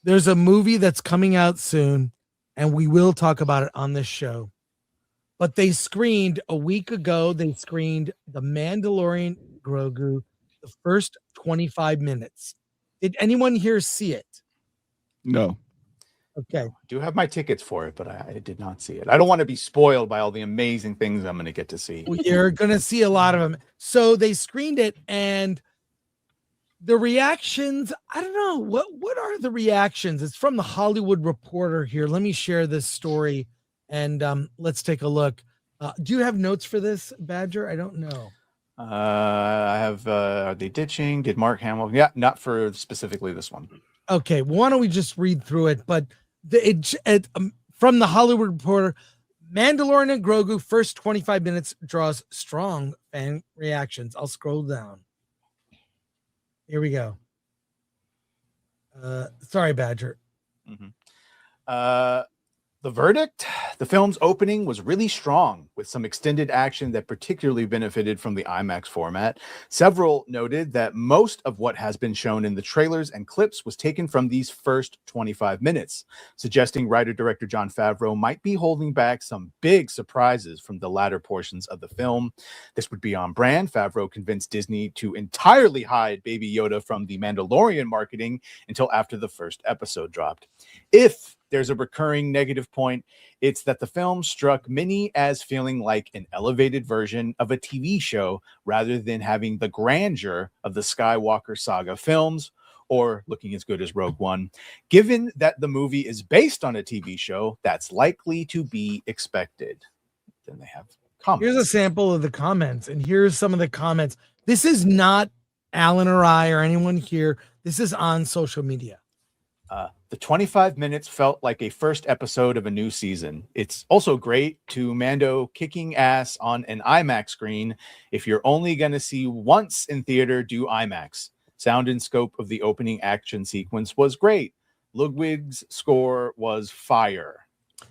There's a movie that's coming out soon, and we will talk about it on this show. But they screened a week ago, they screened The Mandalorian Grogu, the first 25 minutes. Did anyone here see it? No. Okay. I do have my tickets for it, but I did not see it. I don't want to be spoiled by all the amazing things I'm going to get to see. Well, you're going to see a lot of them. So they screened it, and the reactions, I don't know. What are the reactions? It's from the Hollywood Reporter here. Let me share this story, and let's take a look. Do you have notes for this, Badger? I don't know. I have, are they ditching? Did Mark Hamill? Yeah, not for specifically this one. Okay, why don't we just read through it? But from the Hollywood Reporter, Mandalorian and Grogu first 25 minutes draws strong fan reactions. I'll scroll down. Here we go. Sorry, Badger. Mm-hmm. The verdict? The film's opening was really strong, with some extended action that particularly benefited from the IMAX format. Several noted that most of what has been shown in the trailers and clips was taken from these first 25 minutes, suggesting writer-director Jon Favreau might be holding back some big surprises from the latter portions of the film. This would be on brand. Favreau convinced Disney to entirely hide Baby Yoda from the Mandalorian marketing until after the first episode dropped. If there's a recurring negative point, it's that the film struck many as feeling like an elevated version of a TV show rather than having the grandeur of the Skywalker saga films or looking as good as Rogue One. Given that the movie is based on a TV show, that's likely to be expected. Then they have comments. Here's a sample of the comments, and here's some of the comments. This is not Alan or I or anyone here. This is on social media. The 25 minutes felt like a first episode of a new season. It's also great to Mando kicking ass on an IMAX screen. If you're only going to see once in theater, do IMAX. Sound and scope of the opening action sequence was great. Ludwig's score was fire.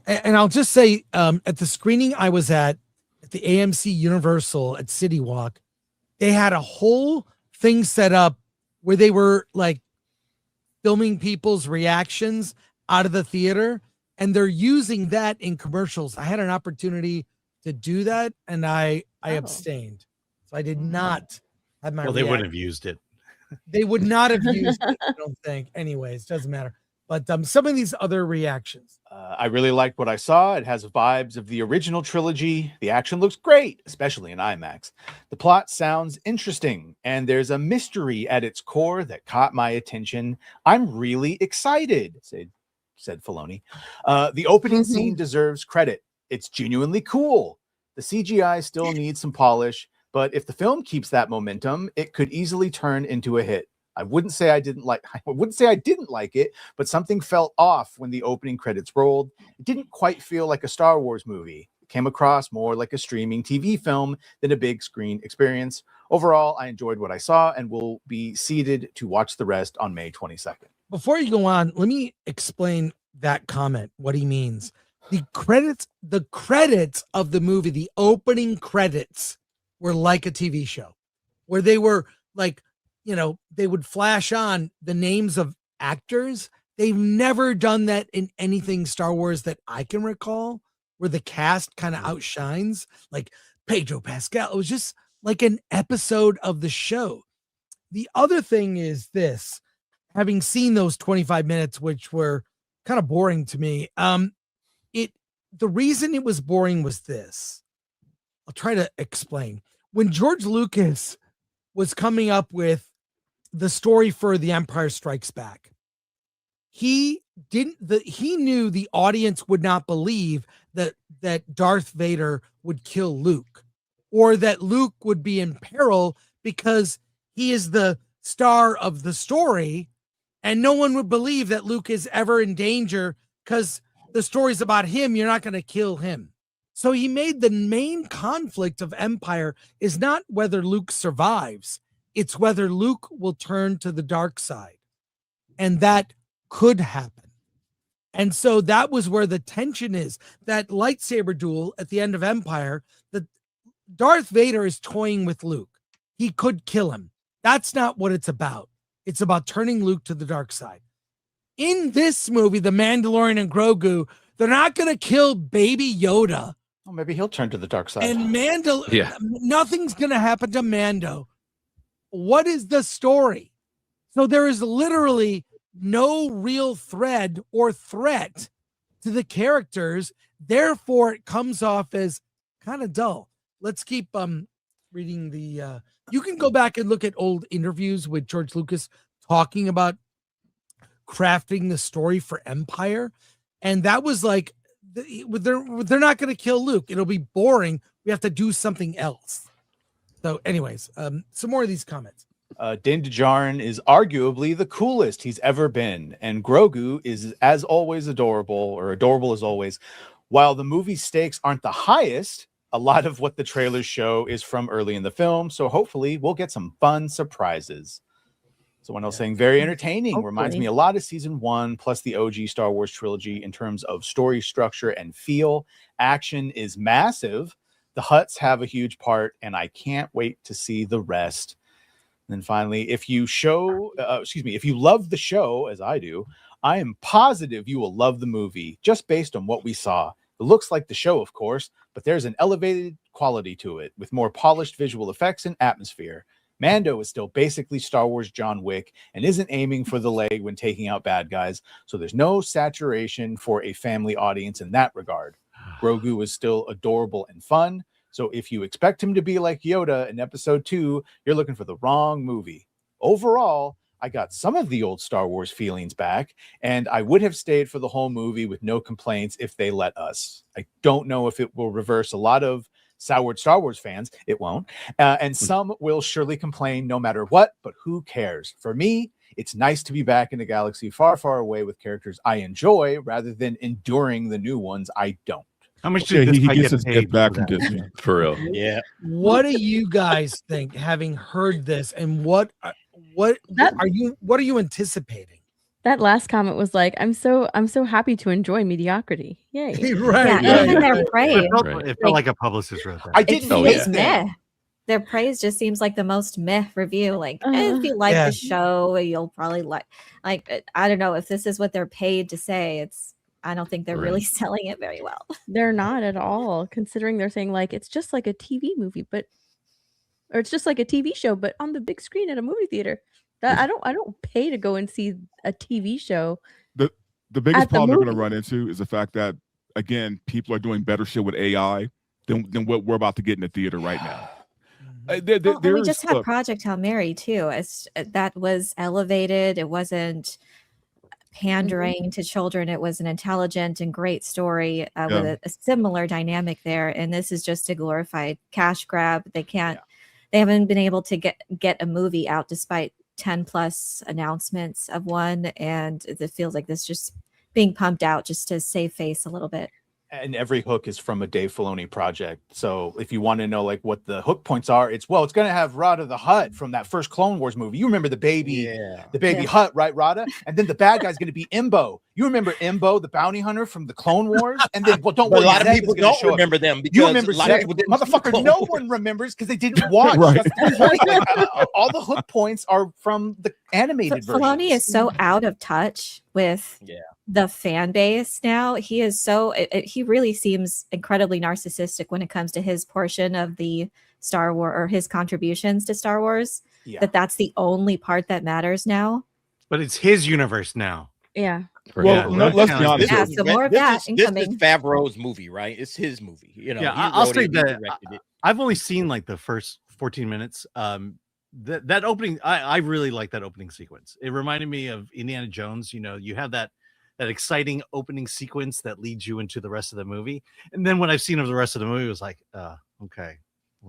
And I'll just say, at the screening I was at the AMC Universal at City Walk, they had a whole thing set up where they were like filming people's reactions out of the theater, and they're using that in commercials. I had an opportunity to do that, and I abstained. So I did not have my they wouldn't have used it. They would not have used it, I don't think. Anyways, doesn't matter. But some of these other reactions. I really liked what I saw. It has vibes of the original trilogy. The action looks great, especially in IMAX. The plot sounds interesting, and there's a mystery at its core that caught my attention. I'm really excited, said Filoni. The opening scene deserves credit. It's genuinely cool. The CGI still needs some polish, but if the film keeps that momentum, it could easily turn into a hit. I wouldn't say I didn't like it, but something felt off when the opening credits rolled. It didn't quite feel like a Star Wars movie. It came across more like a streaming TV film than a big screen experience. Overall, I enjoyed what I saw and will be seated to watch the rest on May 22nd. Before you go on, let me explain that comment, what he means. The credits of the movie, the opening credits were like a TV show where they were like, they would flash on the names of actors. They've never done that in anything Star Wars that I can recall, where the cast kind of outshines, like Pedro Pascal. It was just like an episode of the show. The other thing is this, having seen those 25 minutes, which were kind of boring to me, the reason it was boring was this. I'll try to explain. When George Lucas was coming up with the story for The Empire Strikes Back, he knew the audience would not believe that Darth Vader would kill Luke, or that Luke would be in peril because he is the star of the story, and no one would believe that Luke is ever in danger because the story's about him. You're not going to kill him. So he made the main conflict of Empire is not whether Luke survives, it's whether Luke will turn to the dark side. And that could happen. And so that was where the tension is. That lightsaber duel at the end of Empire, that Darth Vader is toying with Luke. He could kill him. That's not what it's about. It's about turning Luke to the dark side. in this movie, The Mandalorian and Grogu, they're not going to kill baby Yoda. Oh, maybe he'll turn to the dark side. And nothing's going to happen to Mando. What is the story? So there is literally no real thread or threat to the characters. Therefore, it comes off as kind of dull. Let's keep reading the you can go back and look at old interviews with George Lucas talking about crafting the story for Empire, and that was like they're not going to kill Luke. It'll be boring. We have to do something else. So anyways, some more of these comments. Din Djarin is arguably the coolest he's ever been, and Grogu is as always adorable as always. While the movie stakes aren't the highest, a lot of what the trailers show is from early in the film, so hopefully we'll get some fun surprises. Someone else saying very entertaining. Hopefully. Reminds me a lot of season 1 plus the OG Star Wars trilogy in terms of story structure and feel. Action is massive. The Hutts have a huge part, and I can't wait to see the rest. And then finally, if you love the show as I do, I am positive you will love the movie just based on what we saw. It looks like the show, of course, but there's an elevated quality to it with more polished visual effects and atmosphere. Mando is still basically Star Wars John Wick and isn't aiming for the leg when taking out bad guys, so there's no saturation for a family audience in that regard. Grogu is still adorable and fun, so if you expect him to be like Yoda in episode 2, you're looking for the wrong movie. Overall, I got some of the old Star Wars feelings back, and I would have stayed for the whole movie with no complaints if they let us. I don't know if it will reverse a lot of soured Star Wars fans. It won't. And some will surely complain no matter what, but who cares? For me, it's nice to be back in a galaxy far, far away with characters I enjoy rather than enduring the new ones I don't. How much did this he guy gets get his paid get back for from that? Disney? For real. Yeah. What do you guys think, having heard this, and what are you anticipating? That last comment was like, I'm so happy to enjoy mediocrity. Yay. Right. Yeah, even their praise. It felt like a publicist wrote that. I didn't It's hate meh. them. Their praise just seems like the most meh review. Like, if you like the show, you'll probably like. I don't know if this is what they're paid to say. I don't think they're really selling it very well. They're not at all, considering they're saying like it's just like a TV movie, or it's just like a TV show, but on the big screen at a movie theater. That I don't pay to go and see a TV show. The biggest problem they're going to run into is the fact that, again, people are doing better shit with AI than what we're about to get in the theater right now. We just had Project Hail Mary too. That was elevated. It wasn't pandering to children. It was an intelligent and great story with a similar dynamic there. And this is just a glorified cash grab. They haven't been able to get a movie out despite 10 plus announcements of one, and it feels like this just being pumped out just to save face a little bit. And every hook is from a Dave Filoni project. So if you want to know like what the hook points are, it's going to have Rada the Hutt from that first Clone Wars movie. You remember the baby Hutt, right, Rada? And then the bad guy's going to be Imbo. You remember Imbo, the bounty hunter from the Clone Wars? And then, don't worry, a lot of people don't remember them because you remember a lot of people didn't motherfucker. No one remembers because they didn't watch. Right. That's the point. All the hook points are from the animated version. Filoni is so out of touch with the fan base now. He is he really seems incredibly narcissistic when it comes to his portion of the Star Wars or his contributions to Star Wars. That's the only part that matters now. But it's his universe now. Yeah. Well, let's be honest. Yeah, so more of that incoming. This is Favreau's movie, right? It's his movie. You know, I'll say that I've only seen like the first 14 minutes. That opening, I really like that opening sequence. It reminded me of Indiana Jones. You know, you have that exciting opening sequence that leads you into the rest of the movie. And then when I've seen of the rest of the movie, it was like, okay.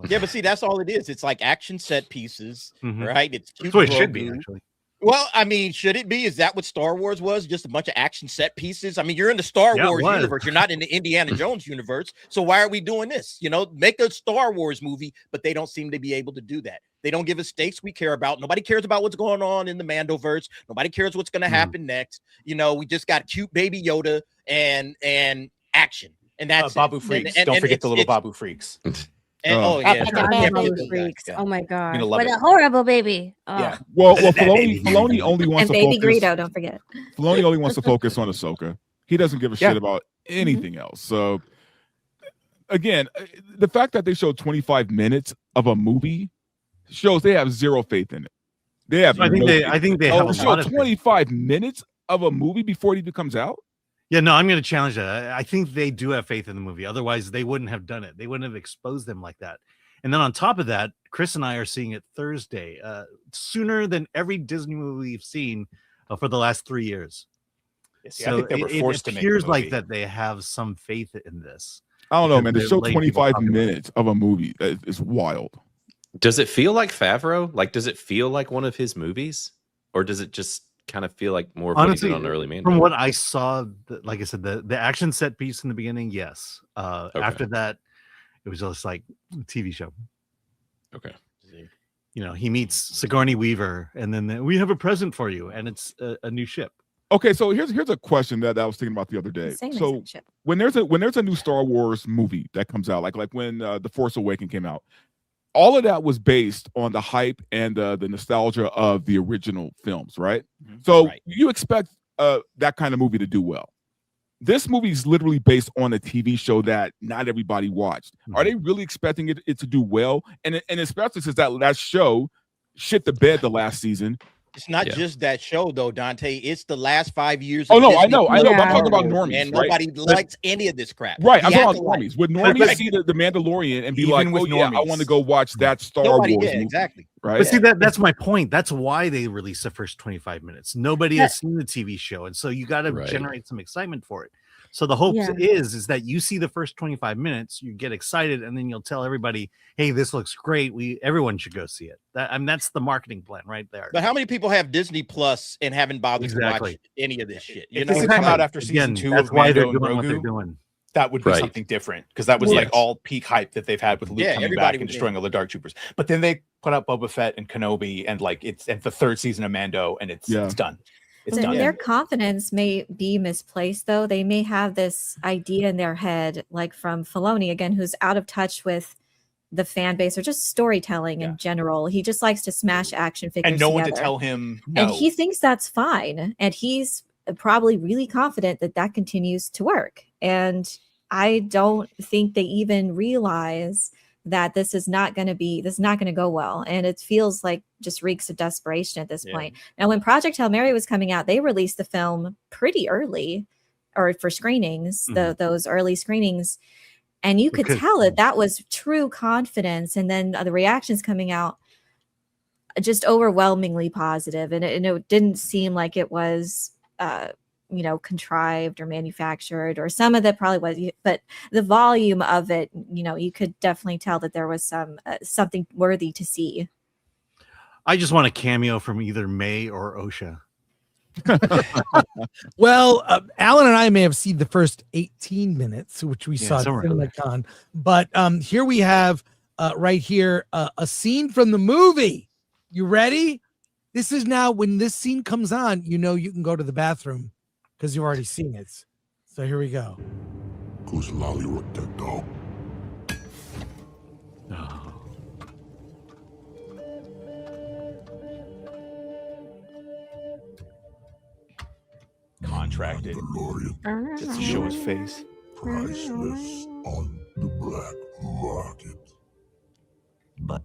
Yeah, but see, that's all it is. It's like action set pieces, right? It's cute. That's what it should be, actually. Well, I mean, should it be? Is that what Star Wars was? Just a bunch of action set pieces? I mean, you're in the Star Wars universe. You're not in the Indiana Jones universe. So why are we doing this? You know, make a Star Wars movie, but they don't seem to be able to do that. They don't give us stakes we care about. Nobody cares about what's going on in the Mandoverse. Nobody cares what's going to happen next. You know, we just got cute baby Yoda and action. And that's Babu Freaks. Don't forget the little Babu Freaks. And, Oh. yeah, Like a can't bad forget baby. those guys, Freaks. yeah. Oh my You're god. gonna love What it. a horrible baby. Oh. Yeah. Well, That baby. Filoni only wants And to baby focus. Greedo, don't forget. Filoni only wants to focus on Ahsoka. He doesn't give a Yeah. shit about anything else. So, again, the fact that they showed 25 minutes of a movie shows they have zero faith in it. They have. I think no they. faith. I think they have a show lot of. 25 minutes of a movie before it even comes out. Yeah, no, I'm going to challenge that. I think they do have faith in the movie. Otherwise, they wouldn't have done it. They wouldn't have exposed them like that. And then on top of that, Chris and I are seeing it Thursday, sooner than every Disney movie we've seen for the last 3 years. See, I think they were forced to it make the appears like movie. that they have some faith in this. I don't know, man. To Because show they're letting people 25 talk about it. minutes of a movie is wild. Does it feel like Favreau? Like, does it feel like one of his movies, or does it just kind of feel like more of what he did on early Mando? From what I saw, like I said, the action set piece in the beginning, yes. After that, it was just like a TV show. Okay. You know, he meets Sigourney Weaver, and then we have a present for you, and it's a new ship. Okay, so here's a question that I was thinking about the other day. Same So exact ship. when there's a new Star Wars movie that comes out, like when The Force Awakens came out, all of that was based on the hype and the nostalgia of the original films, right? Mhm. So Right. you expect that kind of movie to do well. This movie is literally based on a TV show that not everybody watched. Are they really expecting it to do well? And especially since that show shit the bed the last season. It's not just that show though, Dante. It's the last 5 years. Oh of no, Disney I know. But I'm Yeah. talking about Plus, normies, and right? nobody likes any of this crap. Right, I'm You talking have about to like normies. Would normies But- see the Mandalorian and be Even like, with "Oh yeah, I normies. want to go watch that Star Nobody, Wars yeah, movie," exactly. right? But see, that's my point. That's why they release the first 25 minutes. Nobody has seen the TV show, and so you got to Right. generate some excitement for it. So the hope Yeah. is that you see the first 25 minutes, you get excited, and then you'll tell everybody, "Hey, this looks great. Everyone should go see it." That's the marketing plan right there. But how many people have Disney Plus and haven't bothered to Exactly. watch any of this shit? You If know, this had come out after season Again, 2 that's of why they're Mando and doing what they're Grogu, doing. that would be Right. something different because that was Yes. like all peak hype that they've had with Luke Yeah, coming everybody back and would destroying all the Dark Troopers. But then they put out Boba Fett and Kenobi and the third season of Mando, and it's done. It's So done. their confidence may be misplaced, though. They may have this idea in their head, like from Filoni, again, who's out of touch with the fan base or just storytelling in general. He just likes to smash action figures And no one to together. tell him no. And he thinks that's fine. And he's probably really confident that that continues to work. And I don't think they even realize that this is not going to go well. And it feels like just reeks of desperation at this point. Now, when Project Hail Mary was coming out, they released the film pretty early, or for screenings, those early screenings. And you could tell that was true confidence. And then the reactions coming out just overwhelmingly positive. And it didn't seem like it was, contrived or manufactured, or some of that probably was, but the volume of it, you could definitely tell that there was something worthy to see. I just want a cameo from either May or OSHA. Well, Alan and I may have seen the first 18 minutes, which we saw at somewhere in there. CinemaCon, but here we have right here a scene from the movie. You ready? This is now when this scene comes on, you can go to the bathroom because you've already seen it. So here we go. Contracted just to show his face. Priceless on the black market. But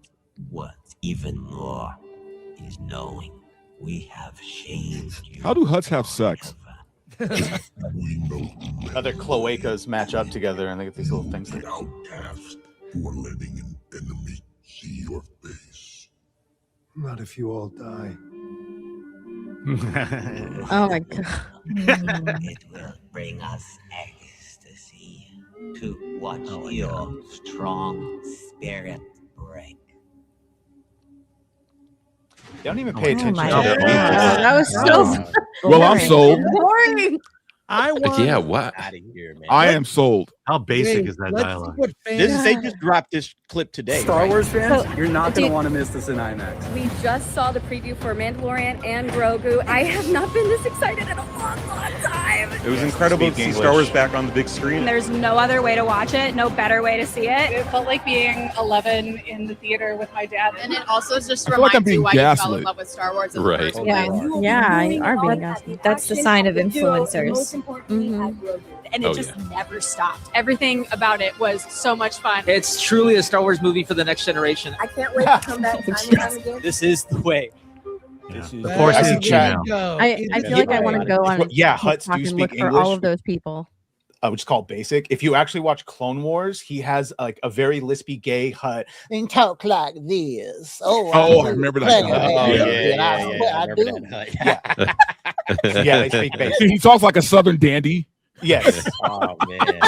what's even more is knowing we have changed you. How do Hutts have sex? Other cloacas match up together and they get these little things. An outcast who are letting an enemy see your face. Not if you all die. Oh my god. It will bring us ecstasy to watch your strong spirit break. They don't even pay attention my to their God. own. That was so Well, I'm sold. boring. I want. Yeah, what? out of here, man. I am sold. How basic Hey, is that let's see dialogue? what They just dropped this clip today. Star right? Wars fans, So, you're not going to dude- want to miss this in IMAX. We just saw the preview for Mandalorian and Grogu. I have not been this excited in a long, long time. It was incredible to see Star Wars back on the big screen. There's no other way to watch it, no better way to see it. It felt like being 11 in the theater with my dad. And it also just I feel like I'm reminds you being why you fell gaslit. in love with Star Wars. In Right. The first Yeah, place. yeah, you are being gaslit. That's the sign of influencers. And it just never stopped. Everything about it was so much fun. It's truly a Star Wars movie for the next generation. I can't wait to come back time and time again. This is the way. The force is chat. now. I feel like I want to go on Huts TikTok do and speak look for English. all of those people. Which is called Basic. If you actually watch Clone Wars, he has like a very lispy gay Hut and talk like this. I remember that. Yeah, they speak Basic. He talks like a Southern dandy. Yes. Oh man.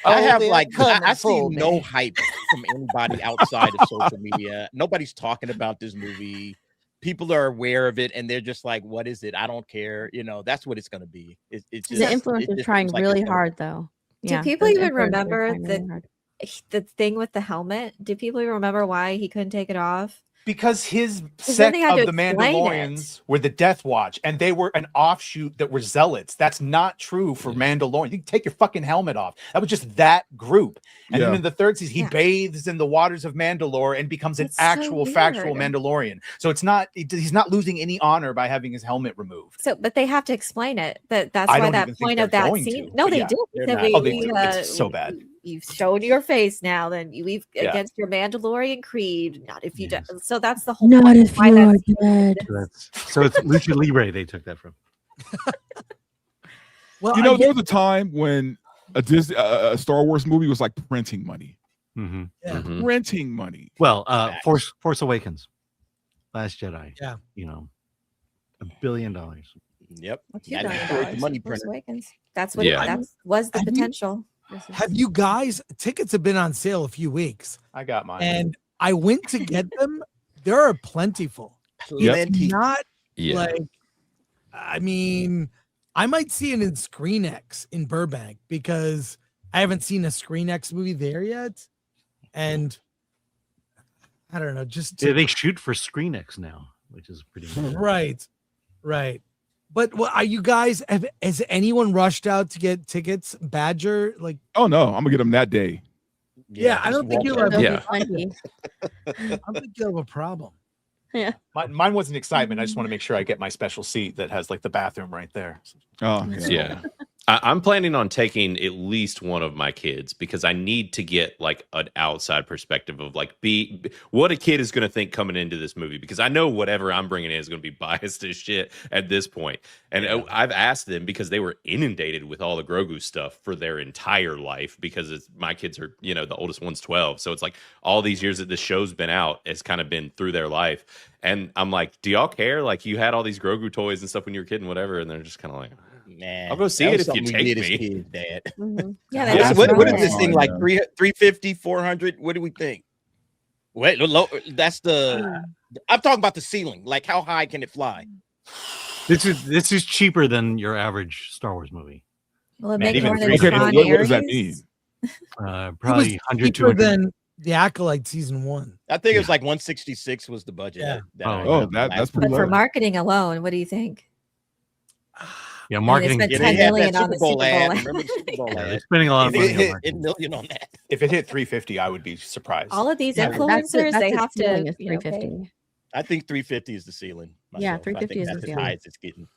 I have like I see no hype from anybody outside of social media. Nobody's talking about this movie. People are aware of it and they're just like, what is it? I don't care. You know, that's what it's going to be. It's just, The influencers trying really hard, though. Do people even remember the thing with the helmet? Do people even remember why he couldn't take it off? Because his then sect they had of to the explain Mandalorians were the Death Watch, and they were an offshoot that were zealots. That's not true for Mandalorian. You can take your fucking helmet off. That was just that group. And then in the third season, he bathes in the waters of Mandalore and becomes an actual factual Mandalorian. So it's not, he's not losing any honor by having his helmet removed. So, but they have to explain it. That's I why don't that even think point they're of that going scene. to, No, but they yeah, did. they're That not. we- Oh, they we, do. It's so bad. You've shown your face now. Then we've Yeah. against your Mandalorian creed. Not if you do. So that's the whole. Not point if of why you are that's- dead. So it's Lucha Libre they took that from. Well, You know, there was a time when a Star Wars movie was like printing money. Mm-hmm. Printing money. Well, Force Awakens, Last Jedi. Yeah. You know, $1 billion. Yep. $2 That destroyed the billion. money Force printer. Awakens. That's what. Yeah. That was the potential. Have you guys, tickets have been on sale a few weeks, I got mine. and I went to get them. There are plentiful. It's not like, I mean, I might see it in ScreenX in Burbank because I haven't seen a ScreenX movie there yet. And I don't know, just Yeah, they shoot for ScreenX now, which is pretty right. But what are you guys? Has anyone rushed out to get tickets? Badger, like, oh no, I'm gonna get them that day. Yeah, I don't think you'll have. Yeah. I don't think you'll have a problem. Yeah. Mine wasn't excitement. I just want to make sure I get my special seat that has like the bathroom right there. Oh yeah. I'm planning on taking at least one of my kids because I need to get like an outside perspective of like what a kid is going to think coming into this movie, because I know whatever I'm bringing in is going to be biased as shit at this point. And I've asked them because they were inundated with all the Grogu stuff for their entire life, because my kids are, you know, the oldest one's 12. So it's like all these years that this show's been out, it's kind of been through their life. And I'm like, do y'all care? Like, you had all these Grogu toys and stuff when you were a kid and whatever. And they're just kind of like, man, I'll go see it if you take me. Dad. Yeah, Yeah, what is this thing like? 350, 400? What do we think? Wait, that's the. I'm talking about the ceiling. Like, how high can it fly? This is cheaper than your average Star Wars movie. Will it Man, make even more than 350, Tron what does that Ares? Probably It was 100, cheaper 200. than the Acolyte season 1. I think it was like 166 was the budget. Yeah. That's pretty But for low. marketing alone, what do you think? Yeah, marketing. spent Yeah, 10 they had million that on the Super Bowl Super Bowl ad. ad. Remember the Super Bowl Yeah, they're ad? spending a lot of If money it on hit- marketing. $1 million on that. If it hit 350, I would be surprised. All of these Yeah, influencers, they have to. ceiling is you know, 350. pay. I think 350 is the ceiling. Yeah, myself. I think 350 is the that's as ceiling. high as it's getting.